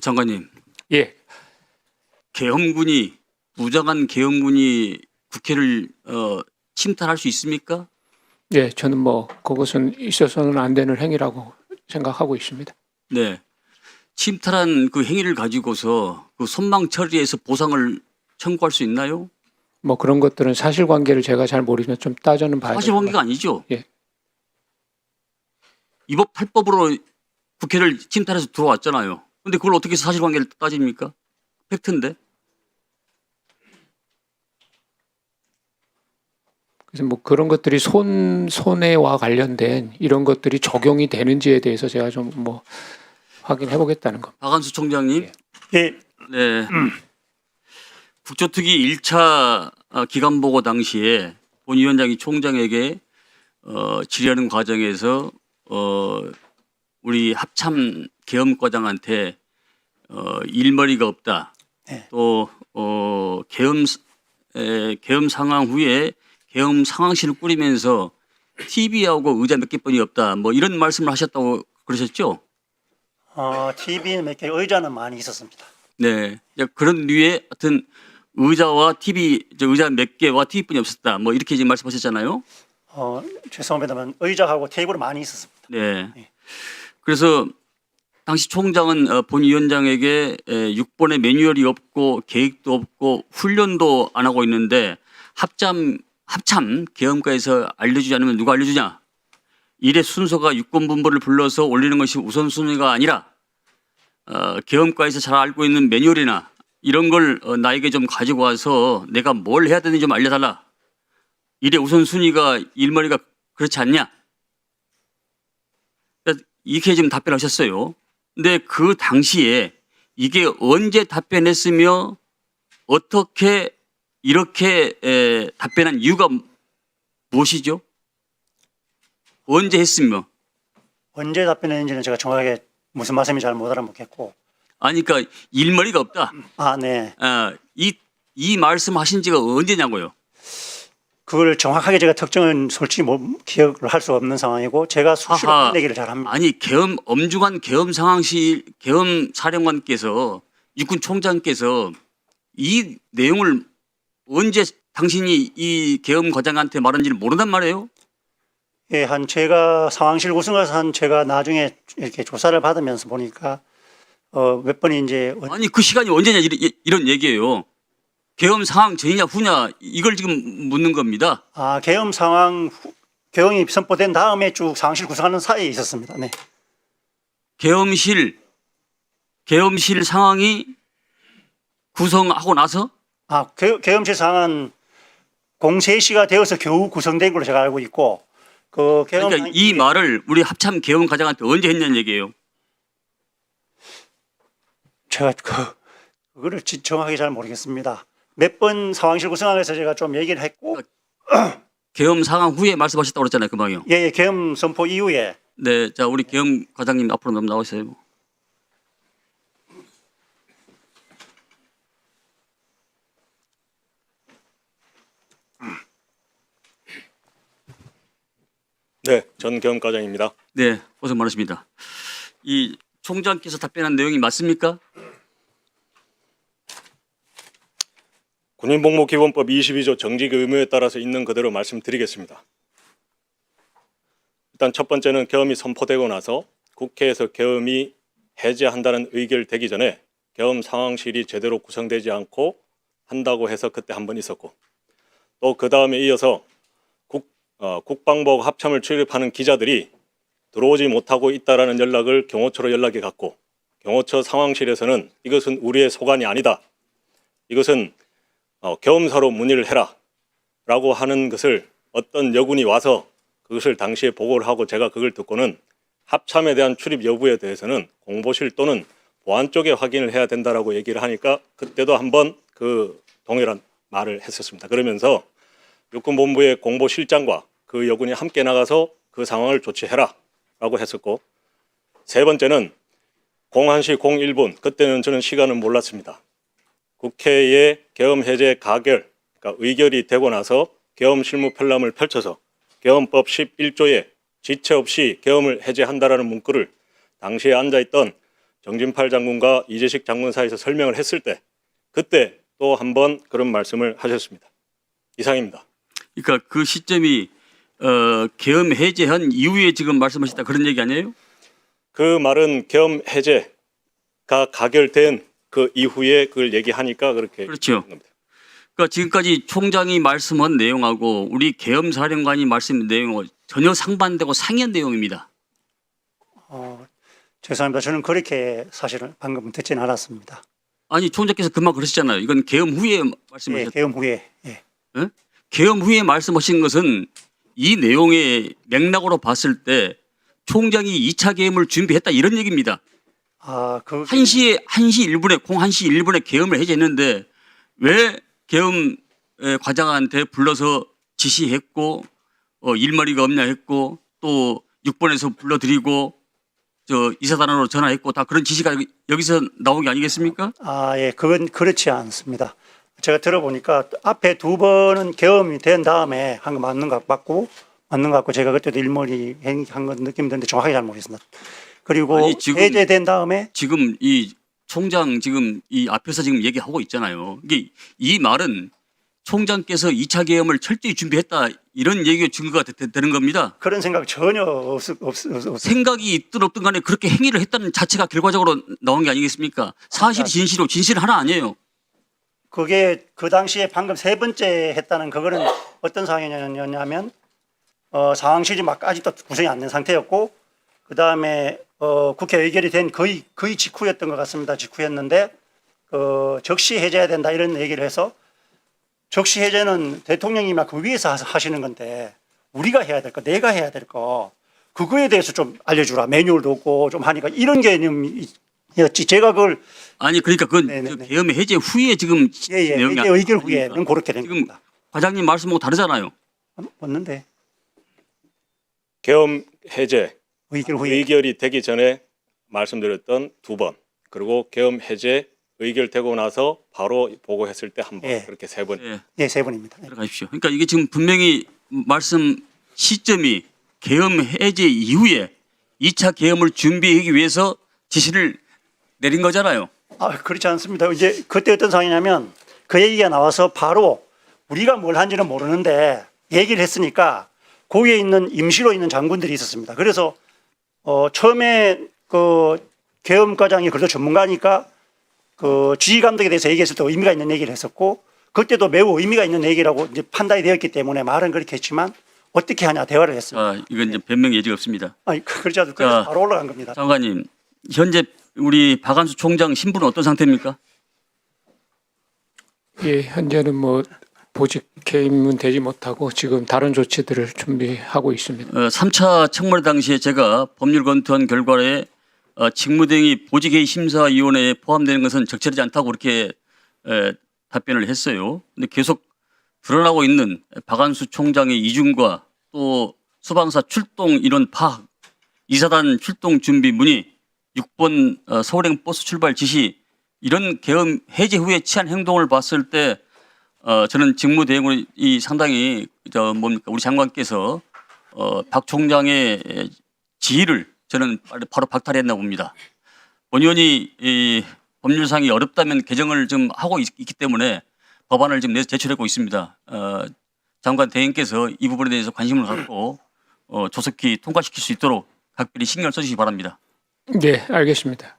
장관님, 예, 계엄군이 무장한 계엄군이 국회를 침탈할 수 있습니까? 예, 저는 뭐 그것은 있어서는 안 되는 행위라고 생각하고 있습니다. 네. 침탈한 그 행위를 가지고서 그 손망 처리해서 보상을 청구할 수 있나요? 뭐 그런 것들은 사실관계를 제가 잘 모르면 좀 따져는 봐야 사실관계가 아니죠. 예. 위법 탈법으로 국회를 침탈해서 들어왔잖아요. 근데 그걸 어떻게 사실관계를 따집니까? 팩트인데. 그래서 뭐 그런 것들이 손해와 관련된 이런 것들이 적용이 되는지에 대해서 제가 좀 뭐 확인해 보겠다는 겁니다. 박한수 총장님. 예, 네. 국조특위 1차 기간보고 당시에 본 위원장이 총장에게 질의하는 과정에서 우리 합참 계엄과장한테 일머리가 없다. 네. 또 계엄 상황 후에 계엄 상황실을 꾸리면서 TV하고 의자 몇 개뿐이 없다. 뭐 이런 말씀을 하셨다고 그러셨죠? TV는 몇 개, 의자는 많이 있었습니다. 네. 그런 류의 하여튼 의자와 TV, 의자 몇 개와 TV뿐이 없었다. 뭐 이렇게 지금 말씀하셨잖아요. 죄송합니다만 의자하고 테이블은 많이 있었습니다. 네. 네. 그래서 당시 총장은 본 위원장에게 6번의 매뉴얼이 없고 계획도 없고 훈련도 안 하고 있는데 합참 계엄과에서 알려주지 않으면 누가 알려주냐? 일의 순서가 육군본부를 불러서 올리는 것이 우선순위가 아니라 계엄과에서 잘 알고 있는 매뉴얼이나 이런 걸 나에게 좀 가지고 와서 내가 뭘 해야 되는지 좀 알려달라. 일의 우선순위가 일머리가 그렇지 않냐? 이렇게 지금 답변하셨어요. 근데 그 당시에 이게 언제 답변했으며 어떻게 이렇게 답변한 이유가 무엇이죠? 언제 했으며? 언제 답변했는지는 제가 정확하게 무슨 말씀인지 잘 못 알아먹겠고. 아니 그러니까 일머리가 없다. 네. 이 말씀하신 지가 언제냐고요? 그걸 정확하게 제가 특정은 솔직히 기억을 할 수 없는 상황이고 제가 수시로 그런 얘기를 잘 합니다. 아니 엄중한 계엄 상황실 계엄 사령관께서 육군 총장께서 이 내용을 언제 당신이 이 계엄 과장한테 말한지를 모른단 말이에요? 예, 제가 상황실 구성해서 제가 나중에 이렇게 조사를 받으면서 보니까 몇 번이 이제 아니 그 시간이 언제냐 이런 얘기예요. 계엄 상황 전이냐 후냐 이걸 지금 묻는 겁니다. 계엄 상황 계엄이 선포된 다음에 쭉 상황실 구성하는 사이에 있었습니다. 네. 계엄실 상황이 구성하고 나서 계엄실 상황은 03시가 되어서 겨우 구성된 걸로 제가 알고 있고 그러니까 이 말을 우리 합참 계엄 과장한테 언제 했냐는 얘기예요. 제가 그거를 정확하게 잘 모르겠습니다. 몇 번 상황실 구성하면서 제가 좀 얘기를 했고 계엄 상황 후에 말씀하셨다고 그랬잖아요, 금방요. 예, 계엄 선포 이후에. 네, 자 우리 계엄 과장님 앞으로 너무 나오세요. 네, 전 계엄과장입니다. 네, 고생 많으십니다. 이 총장께서 답변한 내용이 맞습니까? 군인복무기본법 22조 정직 의무에 따라서 있는 그대로 말씀드리겠습니다. 일단 첫 번째는 계엄이 선포되고 나서 국회에서 계엄이 해제한다는 의결되기 전에 계엄 상황실이 제대로 구성되지 않고 한다고 해서 그때 한 번 있었고 또 그 다음에 이어서 국방부 합참을 출입하는 기자들이 들어오지 못하고 있다라는 연락을 경호처로 연락이 갔고 경호처 상황실에서는 이것은 우리의 소관이 아니다. 이것은 계엄사로 문의를 해라 라고 하는 것을 어떤 여군이 와서 그것을 당시에 보고를 하고 제가 그걸 듣고는 합참에 대한 출입 여부에 대해서는 공보실 또는 보안 쪽에 확인을 해야 된다라고 얘기를 하니까 그때도 한번 그 동일한 말을 했었습니다. 그러면서 육군본부의 공보실장과 그 여군이 함께 나가서 그 상황을 조치해라 라고 했었고 세 번째는 01시 01분 그때는 저는 시간을 몰랐습니다. 국회의 계엄 해제 가결 그러니까 의결이 되고 나서 계엄 실무 편람을 펼쳐서 계엄법 11조에 지체 없이 계엄을 해제한다라는 문구를 당시에 앉아있던 정진팔 장군과 이재식 장군 사이에서 설명을 했을 때 그때 또 한 번 그런 말씀을 하셨습니다. 이상입니다. 그러니까 그 시점이 계엄 해제한 이후에 지금 말씀하셨다 그런 얘기 아니에요? 그 말은 계엄 해제가 가결된 그 이후에 그걸 얘기하니까 그렇게 그렇죠. 얘기한 겁니다. 그러니까 지금까지 총장이 말씀한 내용하고 우리 계엄 사령관이 말씀한 내용하고 전혀 상반되고 상이한 내용입니다. 죄송합니다. 저는 그렇게 사실은 방금 듣지는 않았습니다. 아니 총장께서 금방 그러셨잖아요. 이건 계엄 후에 예, 말씀하셨다. 개엄 후에. 예. 계엄 후에 말씀하신 것은 이 내용의 맥락으로 봤을 때 총장이 2차 계엄을 준비했다 이런 얘기입니다. 아, 그 1시 1분에 1시 1분에 계엄을 해제했는데 왜 계엄 과장한테 불러서 지시했고 일머리가 없냐 했고 또 6번에서 불러드리고 저 이사단으로 전화했고 다 그런 지시가 여기서 나온 게 아니겠습니까? 예, 그건 그렇지 않습니다. 제가 들어보니까 앞에 두 번은 계엄이 된 다음에 한 거 맞는 것 같고 제가 그때도 일머리 한 건 느낌 드는데 정확하게 잘 모르겠습니다. 그리고 아니, 지금- 해제된 다음에 지금 이 총장 지금 이 앞에서 지금 얘기하고 있잖아요. 이게 이 말은 총장께서 2차 계엄을 철저히 준비했다 이런 얘기가 증거가 되는 겁니다. 그런 생각 전혀 없어요. 생각이 있든 없든 간에 그렇게 행위를 했다는 자체가 결과적으로 나온 게 아니겠습니까? 사실이 진실이고 진실 하나 아니에요. 그게 그 당시에 방금 세 번째 했다는 그거는 어떤 상황이었냐면 상황실이 막 아직도 구성이 안 된 상태였고 그 다음에 국회 의결이 된 거의 직후였던 것 같습니다. 직후였는데 적시 해제해야 된다 이런 얘기를 해서 적시 해제는 대통령이 막 그 위에서 하시는 건데 우리가 해야 될 거, 내가 해야 될 거 그거에 대해서 좀 알려주라. 매뉴얼도 없고 좀 하니까 이런 개념이었지. 제가 그걸 아니 그러니까 그건 네네네. 그 계엄 해제 후에 지금 예예 내용이 이제 의결 아닙니까? 후에는 그렇게 된 지금 겁니다. 과장님 말씀하고 다르잖아요. 맞는데 계엄 해제 의결 후에 의결이 되기 전에 말씀드렸던 두 번 그리고 계엄 해제 의결되고 나서 바로 보고했을 때 한 번 예. 그렇게 세 번. 예, 예, 세 번입니다. 들어가십시오. 그러니까 이게 지금 분명히 말씀 시점이 계엄 해제 이후에 2차 계엄을 준비하기 위해서 지시를 내린 거잖아요. 그렇지 않습니다. 이제 그때 어떤 상황이냐면 그 얘기가 나와서 바로 우리가 뭘 한지는 모르는데 얘기를 했으니까 거기에 있는 임시로 있는 장군들이 있었습니다. 그래서 처음에 그 계엄과장이 그래도 전문가니까 그 지휘 감독에 대해서 얘기했을 때 의미가 있는 얘기를 했었고 그때도 매우 의미가 있는 얘기라고 이제 판단이 되었기 때문에 말은 그렇게 했지만 어떻게 하냐 대화를 했습니다. 이건 이제 변명 여지가 없습니다. 그러지 않고 그래서 자, 바로 올라간 겁니다. 장관님, 현재 우리 박한수 총장 신분은 어떤 상태입니까? 예, 현재는 뭐 보직 해임은 되지 못하고 지금 다른 조치들을 준비하고 있습니다. 3차 청문회 당시에 제가 법률 검토한 결과에 직무대행이 보직회의 심사위원회에 포함되는 것은 적절하지 않다고 그렇게 답변을 했어요. 근데 계속 드러나고 있는 박한수 총장의 이중과 또 수방사 출동 인원 파악, 이사단 출동 준비 문의, 6번 서울행 버스 출발 지시 이런 계엄 해제 후에 취한 행동을 봤을 때 저는 직무대행으로 이 상당히 우리 장관께서 박 총장의 지휘를 저는 바로 박탈했나 봅니다. 본 의원이 이 법률상이 어렵다면 개정을 좀 하고 있기 때문에 법안을 지금 내서 제출하고 있습니다. 장관 대행께서 이 부분에 대해서 관심을 갖고 조속히 통과시킬 수 있도록 각별히 신경을 써주시기 바랍니다. 네, 알겠습니다.